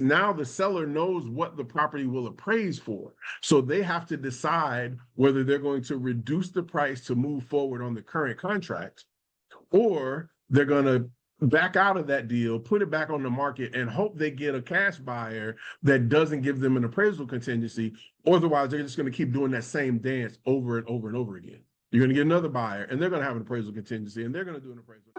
now the seller knows what the property will appraise for. So they have to decide whether they're going to reduce the price to move forward on the current contract, or they're going to back out of that deal, put it back on the market, and hope they get a cash buyer that doesn't give them an appraisal contingency. Otherwise, they're just going to keep doing that same dance over and over and over again. You're going to get another buyer, and they're going to have an appraisal contingency, and they're going to do an appraisal.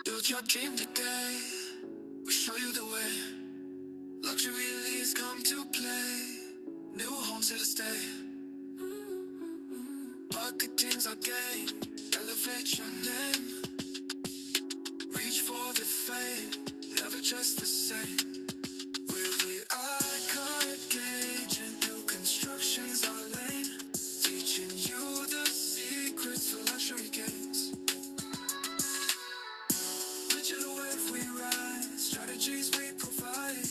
Build your dream today, we'll show you the way. Luxury leads come to play, new homes here to stay. Marketing's our game, elevate your name. Reach for the fame, never just the same. We're the iconic agent, new construction's our lane. Teaching you the secrets to luxury gains. Digital wave we ride, strategies we provide.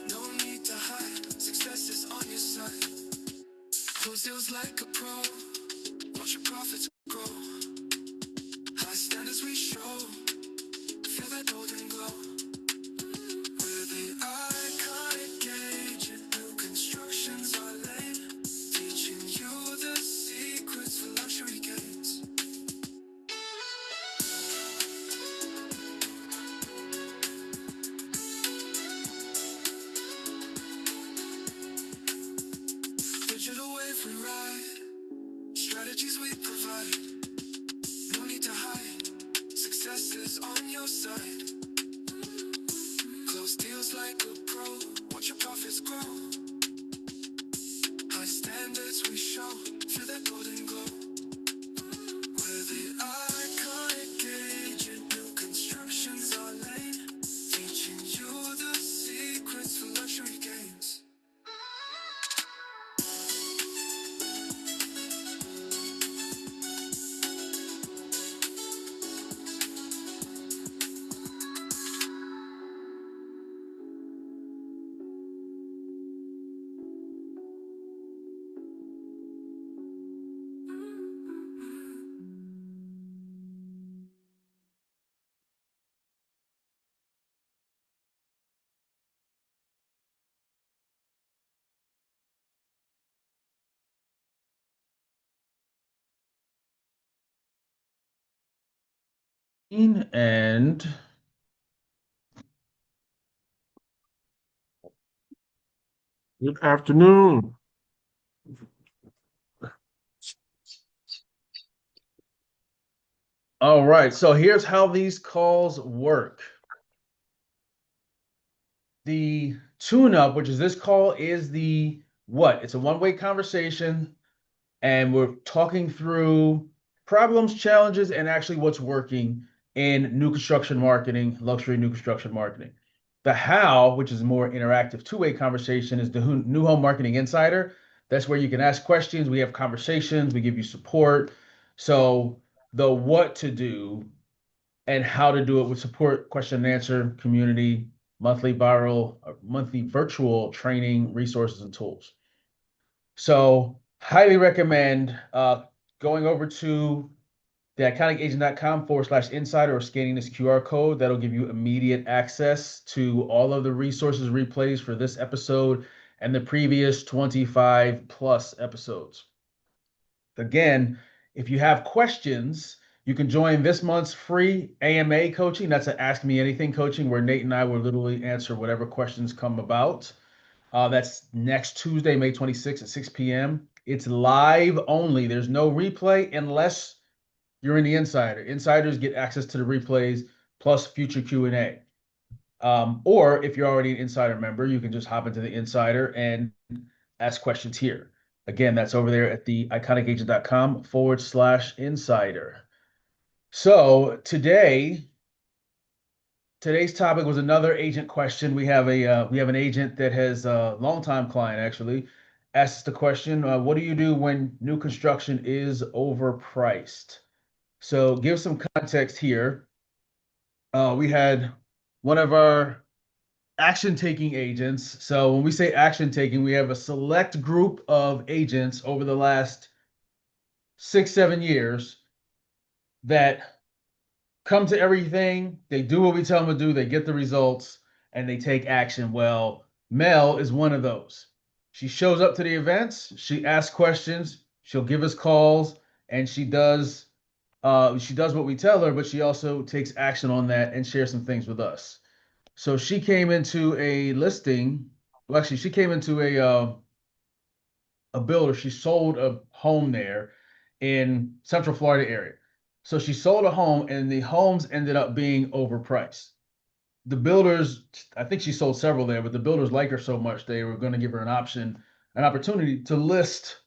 No need to hide, success is on your side. Close deals like a pro, watch your profits grow. High standards we show, feel that golden glow. We're the iconic agent, new construction's our lane. Teaching you the secrets for luxury gains. Digital wave we ride, strategies we provide. No need to hide, success is on your side. Close deals like a pro, watch your profits grow. High standards we show, feel that golden glow. We're the iconic agent, new construction's our lane. Teaching you the secrets for luxury gains. And Good afternoon. all right, so here's how these calls work. The tune-up, which is this call, is the what? It's a one-way conversation, and we're talking through problems, challenges, and actually what's working in new construction marketing, luxury new construction marketing. The how, which is a more interactive two-way conversation, is the New Home Marketing Insider. That's where you can ask questions. We have conversations. We give you support. So the what to do and how to do it with support, question and answer, community, monthly virtual training, resources, and tools. So highly recommend going over to the iconicagent.com/insider or scanning this QR code. That'll give you immediate access to all of the resources, replays for this episode and the previous 25 plus episodes. Again, if you have questions, you can join this month's free AMA coaching. That's an Ask Me Anything coaching where Nate and I will literally answer whatever questions come about. That's next Tuesday, May 26th at 6 p.m. It's live only. There's no replay unless you're in the Insider. Insiders get access to the replays plus future Q&A. Or if you're already an Insider member, you can just hop into the Insider and ask questions here. Again, that's over there at the iconicagent.com/insider. So today's topic was another agent question. We have an agent that has a longtime client actually asked the question, what do you do when new construction is overpriced? So give some context here. We had one of our action-taking agents. So when we say action-taking, we have a select group of agents over the last 6, 7 years that come to everything. They do what we tell them to do. They get the results and they take action. Well, Mel is one of those. She shows up to the events. She asks questions. She'll give us calls, and she does what we tell her, but she also takes action on that and shares some things with us. So she came into a listing. Well, actually, she came into a builder. She sold a home there in Central Florida area. So she sold a home, and the homes ended up being overpriced. The builders, I think she sold several there, but the builders like her so much they were going to give her an opportunity to list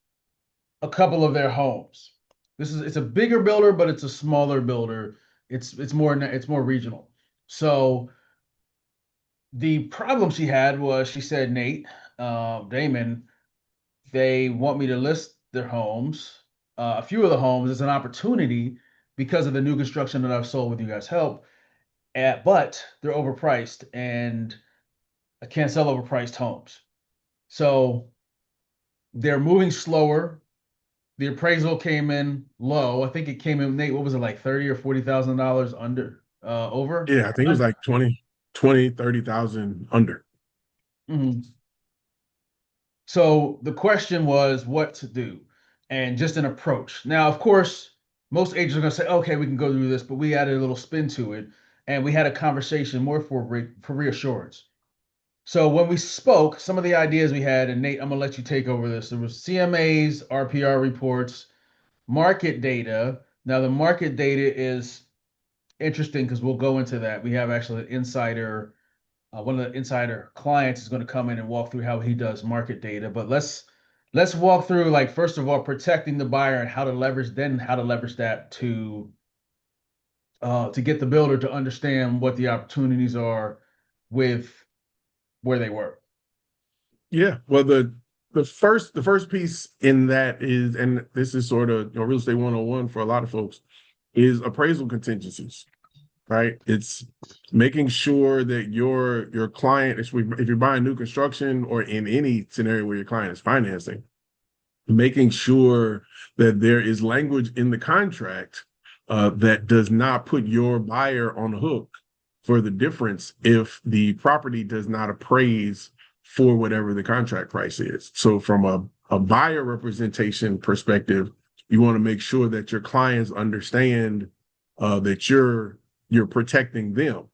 a couple of their homes. It's a bigger builder, but it's a smaller builder. It's more regional. So the problem she had was she said, Nate, Damon, they want me to list their homes. A few of the homes is an opportunity because of the new construction that I've sold with you guys' help. But they're overpriced and I can't sell overpriced homes. So they're moving slower. The appraisal came in low. I think it came in, Nate, what was it, like 30 or $40,000 under over? Yeah, I think it was like 30,000 under. Mhm. So the question was what to do and just an approach. Now, of course, most agents are going to say, okay, we can go through this, but we added a little spin to it and we had a conversation more for reassurance. So when we spoke, some of the ideas we had, and Nate, I'm gonna let you take over this. There was CMAs, RPR reports, market data. Now the market data is interesting because we'll go into that. We have actually an insider, one of the insider clients is going to come in and walk through how he does market data. But let's walk through, like, first of all, protecting the buyer and how to leverage that to get the builder to understand what the opportunities are with where they were. Yeah. Well, the first piece in that is, and this is sort of real estate 101 for a lot of folks, is appraisal contingencies, right? It's making sure that your client, if you're buying new construction or in any scenario where your client is financing, making sure that there is language in the contract that does not put your buyer on the hook for the difference if the property does not appraise for whatever the contract price is. So from a buyer representation perspective, you want to make sure that your clients understand that you're protecting them.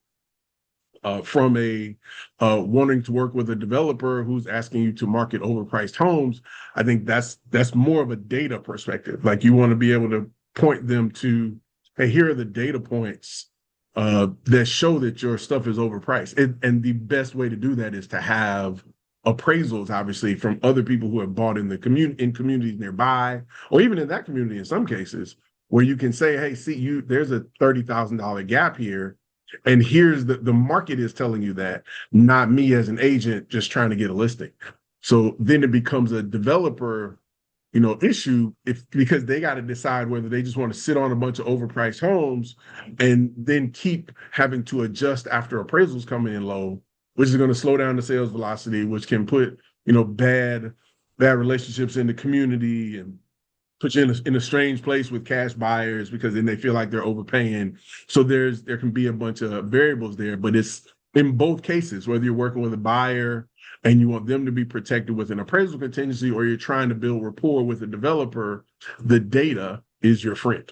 From a wanting to work with a developer who's asking you to market overpriced homes, I think that's more of a data perspective. Like, you want to be able to point them to, hey, here are the data points that show that your stuff is overpriced. And the best way to do that is to have appraisals, obviously, from other people who have bought in the communities nearby, or even in that community in some cases, where you can say, hey, see, there's a $30,000 gap here. And here's the market is telling you that, not me as an agent just trying to get a listing. So then it becomes a developer, issue because they got to decide whether they just want to sit on a bunch of overpriced homes and then keep having to adjust after appraisals coming in low, which is going to slow down the sales velocity, which can put, bad relationships in the community and put you in a strange place with cash buyers because then they feel like they're overpaying. So there can be a bunch of variables there, but it's in both cases, whether you're working with a buyer and you want them to be protected with an appraisal contingency, or you're trying to build rapport with a developer, the data is your friend.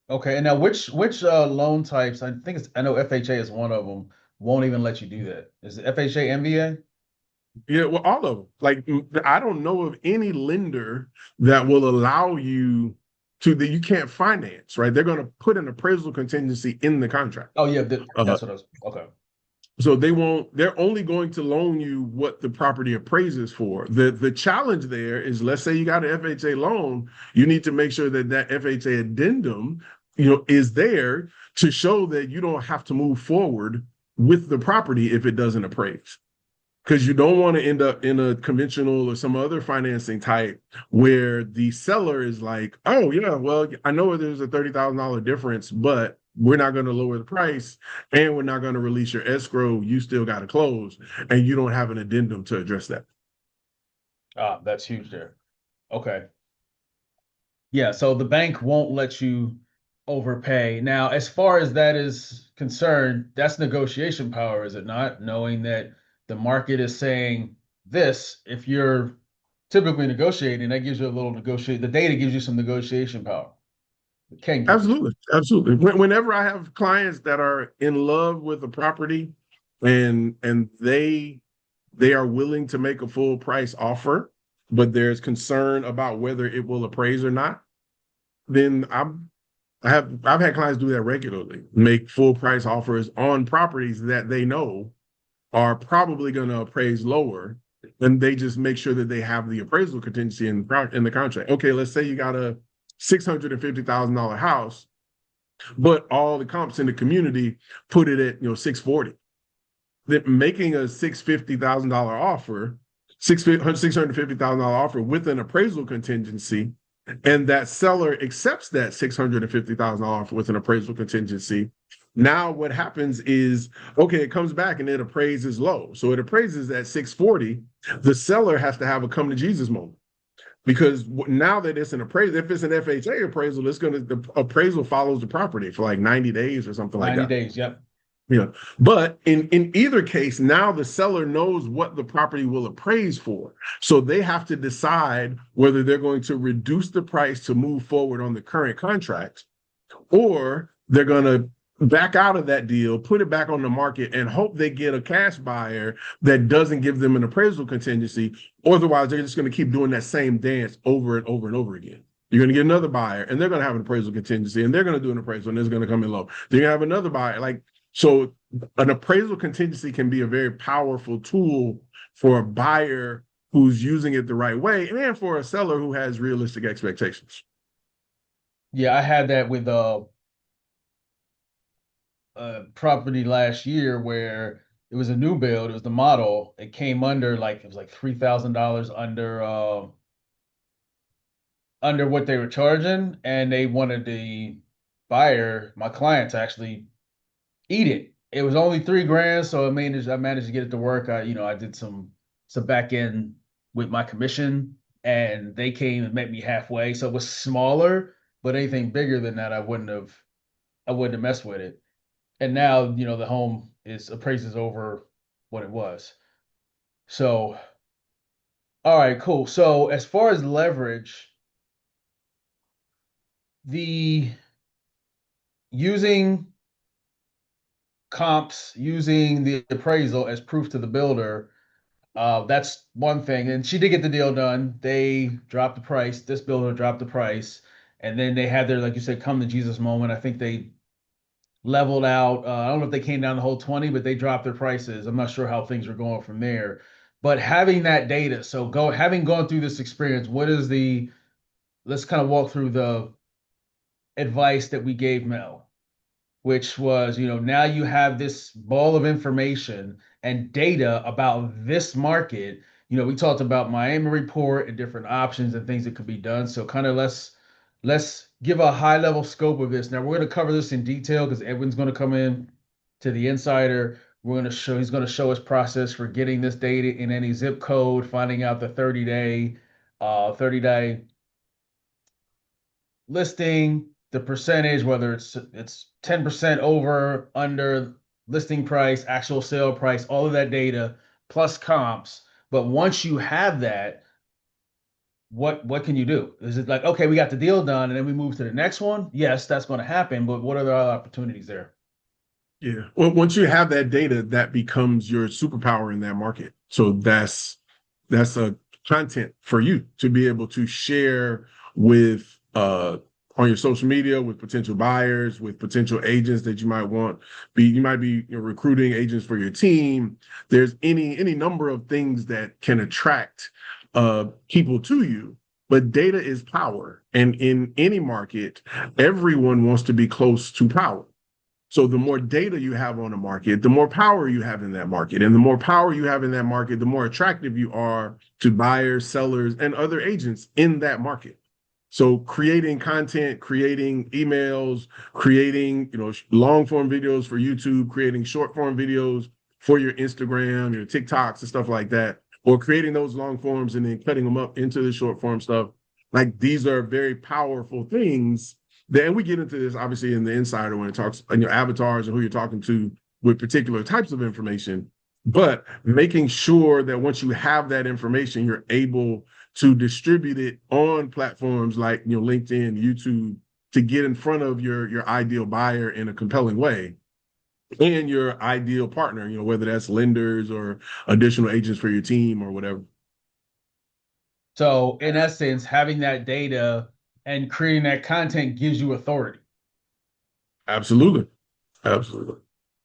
Okay, and now which loan types? I know FHA is one of them. Won't even let you do that. Is it FHA, MBA? Yeah, well, all of them. Like, I don't know of any lender that will allow you that you can't finance, right? They're going to put an appraisal contingency in the contract. Oh yeah, that's what I was. Okay. So they're only going to loan you what the property appraises for. The challenge there is, let's say you got an FHA loan, you need to make sure that FHA addendum, is there to show that you don't have to move forward with the property if it doesn't appraise. Because you don't want to end up in a conventional or some other financing type where the seller is like, oh, yeah, well, I know there's a $30,000 difference, but we're not going to lower the price, and we're not going to release your escrow. You still got to close, and you don't have an addendum to address that. Ah, that's huge there. Okay. Yeah, so the bank won't let you overpay. Now, as far as that is concerned, that's negotiation power, is it not? Knowing that the market is saying this, if you're typically negotiating, that gives you a little negotiate. The data gives you some negotiation power. It can give you. Absolutely, absolutely. Whenever I have clients that are in love with a property, and they are willing to make a full price offer, but there's concern about whether it will appraise or not, then I've had clients do that regularly, make full price offers on properties that they know are probably going to appraise lower, and they just make sure that they have the appraisal contingency in the contract. Okay, let's say you got a $650,000 house, but all the comps in the community put it at 640. Then making a $650,000 offer, $650,000 offer with an appraisal contingency, and that seller accepts that $650,000 offer with an appraisal contingency. Now what happens is, okay, it comes back and it appraises low. So it appraises at 640. The seller has to have a come to Jesus moment. Because now that it's an appraisal, if it's an FHA appraisal, the appraisal follows the property for like 90 days or something like that. 90 days, yep. Yeah. But in either case, now the seller knows what the property will appraise for. So they have to decide whether they're going to reduce the price to move forward on the current contract, or they're going to back out of that deal, put it back on the market, and hope they get a cash buyer that doesn't give them an appraisal contingency. Otherwise, they're just going to keep doing that same dance over and over and over again. You're going to get another buyer, and they're going to have an appraisal contingency, and they're going to do an appraisal, and it's going to come in low. Then you have another buyer. So an appraisal contingency can be a very powerful tool for a buyer who's using it the right way, and for a seller who has realistic expectations. Yeah, I had that with property last year where it was a new build. It was the model. It came under it was like $3,000 under what they were charging, and they wanted the buyer, my client, to actually eat it. It was only $3,000, so I managed to get it to work. I did some back end with my commission, and they came and met me halfway. So it was smaller, but anything bigger than that, I wouldn't have messed with it. And now, the home appraises over what it was. So, all right, cool. So as far as leverage, the using comps, using the appraisal as proof to the builder, that's one thing. And she did get the deal done. They dropped the price. This builder dropped the price. And then they had their, like you said, come to Jesus moment. I think they leveled out. I don't know if they came down the whole 20, but they dropped their prices. I'm not sure how things were going from there. But having that data, having gone through this experience, let's kind of walk through the advice that we gave Mel, which was, now you have this ball of information and data about this market. We talked about Miami report and different options and things that could be done. So kind of let's give a high level scope of this. Now we're going to cover this in detail because Edwin's going to come in to the insider. He's going to show us process for getting this data in any zip code, finding out the 30-day listing, the percentage, whether it's 10% over, under listing price, actual sale price, all of that data plus comps. But once you have that, what can you do? Is it like, okay, we got the deal done and then we move to the next one? Yes, that's going to happen, but what are the other opportunities there? Yeah. Well, once you have that data, that becomes your superpower in that market. So that's a content for you to be able to share with on your social media, with potential buyers, with potential agents that you might want. You might be recruiting agents for your team. There's any number of things that can attract people to you. But data is power. And in any market, everyone wants to be close to power. So the more data you have on the market, the more power you have in that market. And the more power you have in that market, the more attractive you are to buyers, sellers, and other agents in that market. So creating content, creating emails, creating, long form videos for YouTube, creating short form videos for your Instagram, your TikToks and stuff like that, or creating those long forms and then cutting them up into the short form stuff. Like these are very powerful things. Then we get into this obviously in the insider when it talks on your avatars and who you're talking to with particular types of information. But making sure that once you have that information, you're able to distribute it on platforms like LinkedIn, YouTube, to get in front of your ideal buyer in a compelling way and your ideal partner, whether that's lenders or additional agents for your team or whatever. So in essence, having that data and creating that content gives you authority. Absolutely. Absolutely.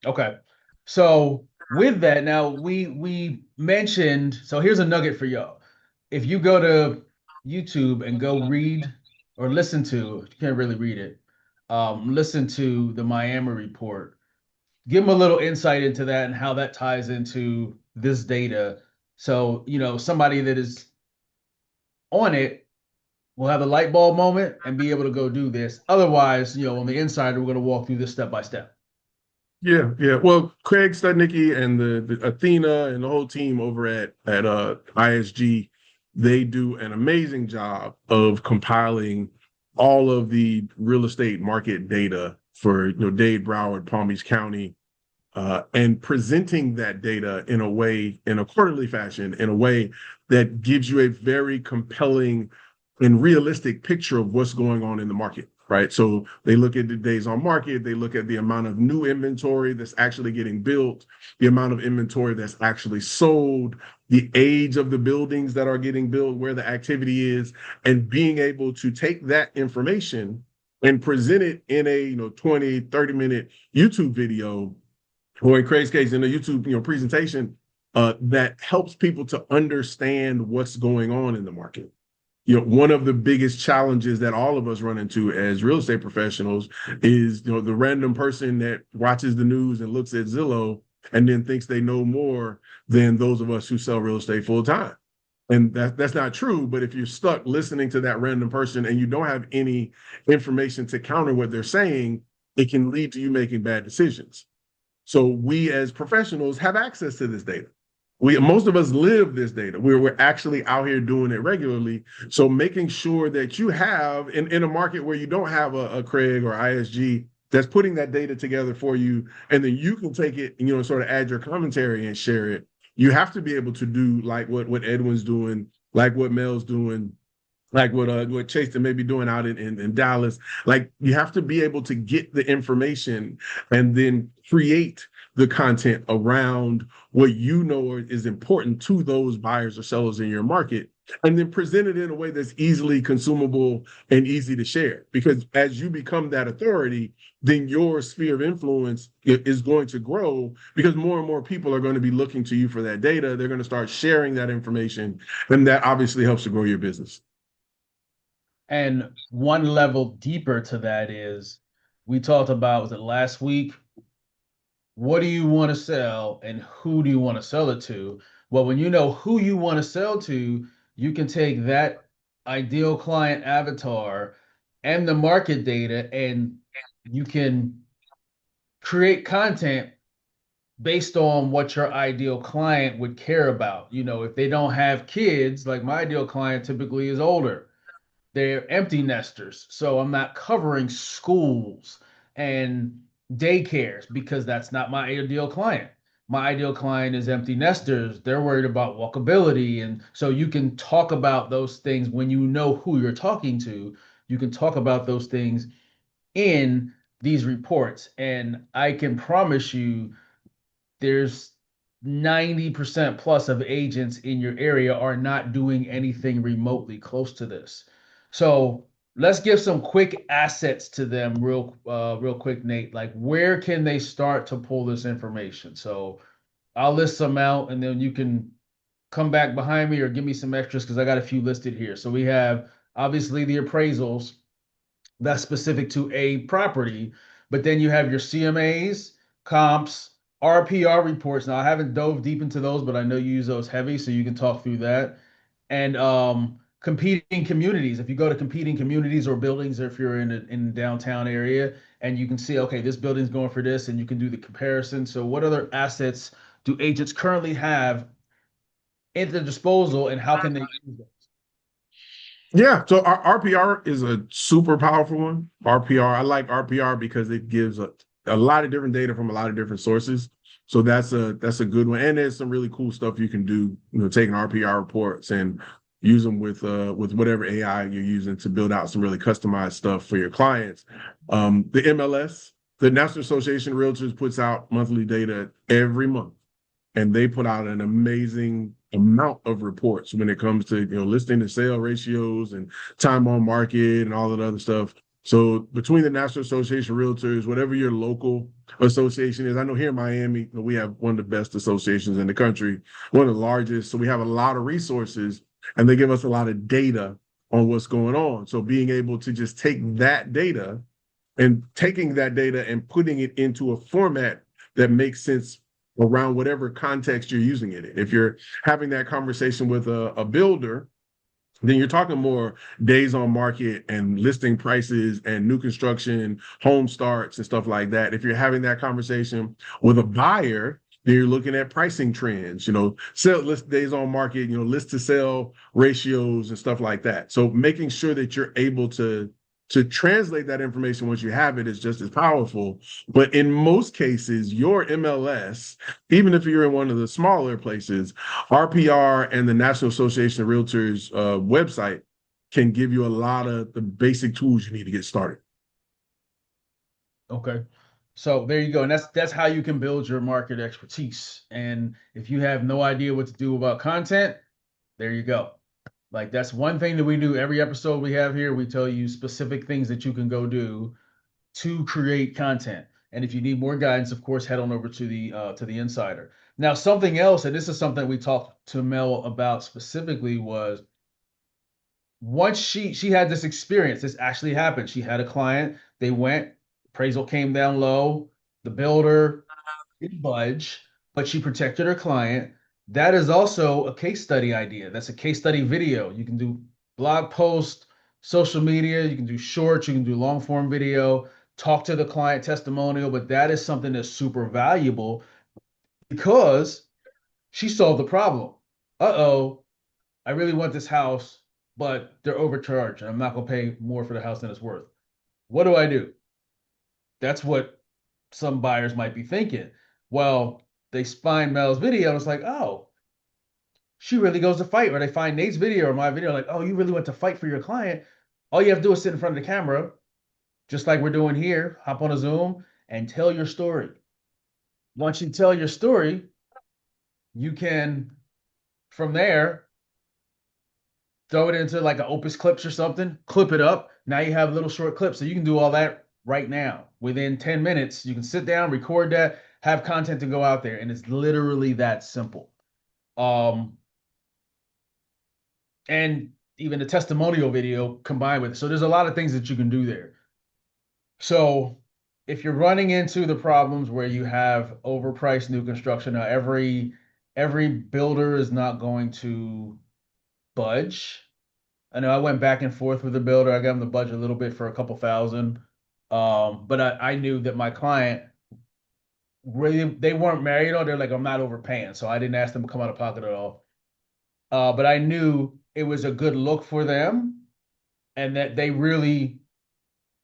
Okay. So with that, now we mentioned, so here's a nugget for y'all. If you go to YouTube and go read or listen to, you can't really read it, listen to the Miami report, give them a little insight into that and how that ties into this data. So, somebody that is on it will have a light bulb moment and be able to go do this. Otherwise, on the insider, we're going to walk through this step by step. Yeah, yeah. Well, Craig Studnicki and the Athena and the whole team over at ISG, they do an amazing job of compiling all of the real estate market data for Dade, Broward, Palm Beach County, and presenting that data in a way, in a quarterly fashion, in a way that gives you a very compelling and realistic picture of what's going on in the market, right? So they look at the days on market, they look at the amount of new inventory that's actually getting built, the amount of inventory that's actually sold, the age of the buildings that are getting built, where the activity is, and being able to take that information and present it in a 20, 30-minute YouTube video, or in Craig's case, in a YouTube presentation that helps people to understand what's going on in the market. One of the biggest challenges that all of us run into as real estate professionals is, the random person that watches the news and looks at Zillow and then thinks they know more than those of us who sell real estate full time. And that's not true. But if you're stuck listening to that random person and you don't have any information to counter what they're saying, it can lead to you making bad decisions. So we as professionals have access to this data. Most of us live this data. We're actually out here doing it regularly. So making sure that you have in a market where you don't have a Craig or ISG that's putting that data together for you, and then you can take it and sort of add your commentary and share it. You have to be able to do like what Edwin's doing, like what Mel's doing, like what Chase may be doing out in Dallas. Like you have to be able to get the information and then create the content around what is important to those buyers or sellers in your market, and then present it in a way that's easily consumable and easy to share. Because as you become that authority, then your sphere of influence is going to grow, because more and more people are going to be looking to you for that data. They're going to start sharing that information, and that obviously helps to grow your business. And one level deeper to that is, we talked about, was it last week? What do you want to sell and who do you want to sell it to? Well, when you know who you want to sell to, you can take that ideal client avatar and the market data, and you can create content based on what your ideal client would care about. If they don't have kids, like my ideal client typically is older, they're empty nesters. So I'm not covering schools and daycares because that's not my ideal client. My ideal client is empty nesters. They're worried about walkability. And so you can talk about those things when you know who you're talking to. You can talk about those things in these reports. And I can promise you, there's 90% plus of agents in your area are not doing anything remotely close to this. So let's give some quick assets to them real quick, Nate. Like, where can they start to pull this information? So I'll list some out and then you can come back behind me or give me some extras because I got a few listed here. So we have obviously the appraisals that's specific to a property, but then you have your CMAs, comps, RPR reports. Now I haven't dove deep into those, but I know you use those heavy, so you can talk through that. And competing communities. If you go to competing communities or buildings, or if you're in the downtown area, and you can see, okay, this building's going for this, and you can do the comparison. So, what other assets do agents currently have at their disposal, and how can they use them? Yeah, so RPR is a super powerful one. RPR, I like RPR because it gives a lot of different data from a lot of different sources. So that's a good one. And there's some really cool stuff you can do, taking RPR reports and use them with whatever AI you're using to build out some really customized stuff for your clients. The MLS, the National Association of Realtors, puts out monthly data every month, and they put out an amazing amount of reports when it comes to listing to sale ratios and time on market and all of the other stuff. So between the National Association of Realtors, whatever your local association is, I know here in Miami we have one of the best associations in the country, one of the largest. So we have a lot of resources, and they give us a lot of data on what's going on. So being able to just take that data and taking that data and putting it into a format that makes sense around whatever context you're using it in. If you're having that conversation with a builder, then you're talking more days on market and listing prices and new construction, home starts and stuff like that. If you're having that conversation with a buyer, then you're looking at pricing trends, sell list days on market, list to sell ratios and stuff like that. So making sure that you're able to translate that information once you have it is just as powerful. But in most cases, your MLS, even if you're in one of the smaller places, RPR and the National Association of Realtors website can give you a lot of the basic tools you need to get started. Okay. So there you go. And that's how you can build your market expertise. And if you have no idea what to do about content, there you go. Like that's one thing that we do every episode we have here. We tell you specific things that you can go do to create content. And if you need more guidance, of course, head on over to the Insider. Now, something else, and this is something we talked to Mel about specifically, was once she had this experience, this actually happened. She had a client, they went, appraisal came down low, the builder didn't budge, but she protected her client. That is also a case study idea. That's a case study video. You can do blog post, social media, you can do shorts, you can do long form video, talk to the client testimonial, but that is something that's super valuable because she solved the problem. Uh-oh, I really want this house, but they're overcharged and I'm not going to pay more for the house than it's worth. What do I do? That's what some buyers might be thinking. Well, they find Mel's video and it's like, oh, she really goes to fight. Or they find Nate's video or my video, like, oh, you really went to fight for your client. All you have to do is sit in front of the camera, just like we're doing here, hop on a Zoom and tell your story. Once you tell your story, you can, from there, throw it into like an Opus Clips or something, clip it up. Now you have little short clips. So you can do all that right now. Within 10 minutes, you can sit down, record that, have content to go out there. And it's literally that simple. And even the testimonial video combined with it. So there's a lot of things that you can do there. So if you're running into the problems where you have overpriced new construction, now every builder is not going to budge. I know I went back and forth with the builder. I got him to budge a little bit for a couple thousand. But I knew that my client really, they weren't married or they're like, I'm not overpaying. So I didn't ask them to come out of pocket at all. But I knew it was a good look for them and that they really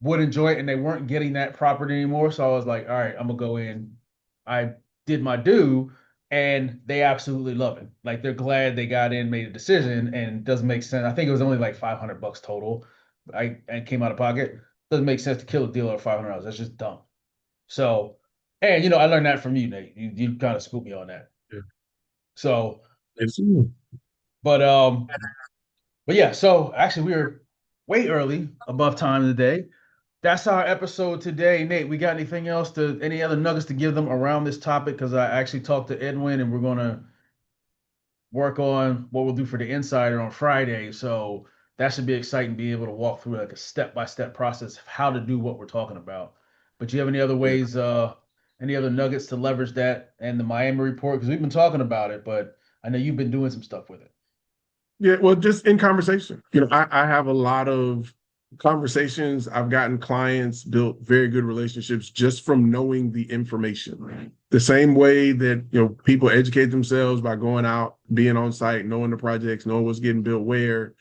would enjoy it and they weren't getting that property anymore. So I was like, all right, I'm gonna go in. I did my due and they absolutely love it. Like they're glad they got in, made a decision, and it doesn't make sense. I think it was only like $500 total. I came out of pocket. Doesn't make sense to kill a deal over $500. That's just dumb. So, and I learned that from you, Nate. You kind of scooped me on that. Yeah. So, It's, but yeah, so actually we were way early, above time today. That's our episode today. Nate, we got any other nuggets to give them around this topic? Because I actually talked to Edwin and we're gonna work on what we'll do for the insider on Friday. So that should be exciting, being able to walk through like a step-by-step process of how to do what we're talking about. But do you have any other ways, any other nuggets to leverage that and the Miami report? Because we've been talking about it, but I know you've been doing some stuff with it. Yeah, well, just in conversation. I have a lot of conversations. I've gotten clients, built very good relationships just from knowing the information. The same way that, people educate themselves by going out, being on site, knowing the projects, knowing what's getting built where,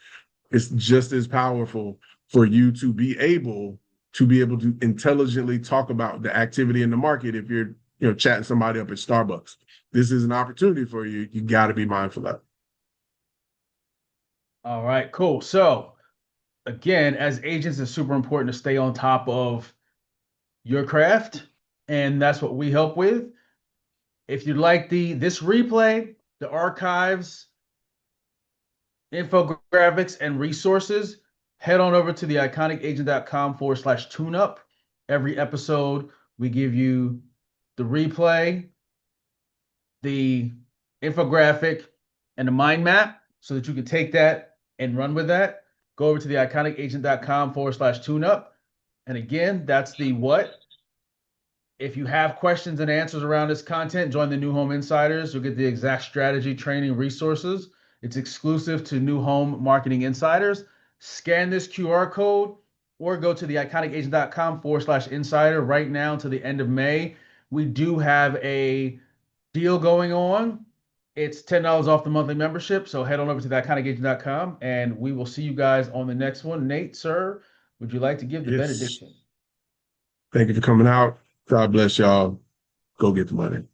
it's just as powerful for you to be able to intelligently talk about the activity in the market if you're, chatting somebody up at Starbucks. This is an opportunity for you. You got to be mindful of it. All right, cool. So again, as agents, it's super important to stay on top of your craft, and that's what we help with. If you like this replay, the archives, infographics, and resources, head on over to the iconicagent.com/tune-up. Every episode, we give you the replay, the infographic, and the mind map so that you can take that and run with that. Go over to the iconicagent.com/tune-up. And again, that's the what. If you have questions and answers around this content, join the New Home Insiders. You'll get the exact strategy, training, resources. It's exclusive to New Home Marketing Insiders. Scan this QR code or go to the iconicagent.com/insider right now until the end of May. We do have a deal going on. It's $10 off the monthly membership. So head on over to the iconicagent.com and we will see you guys on the next one. Nate, sir, would you like to give the Yes. benediction? Thank you for coming out. God bless y'all. Go get the money.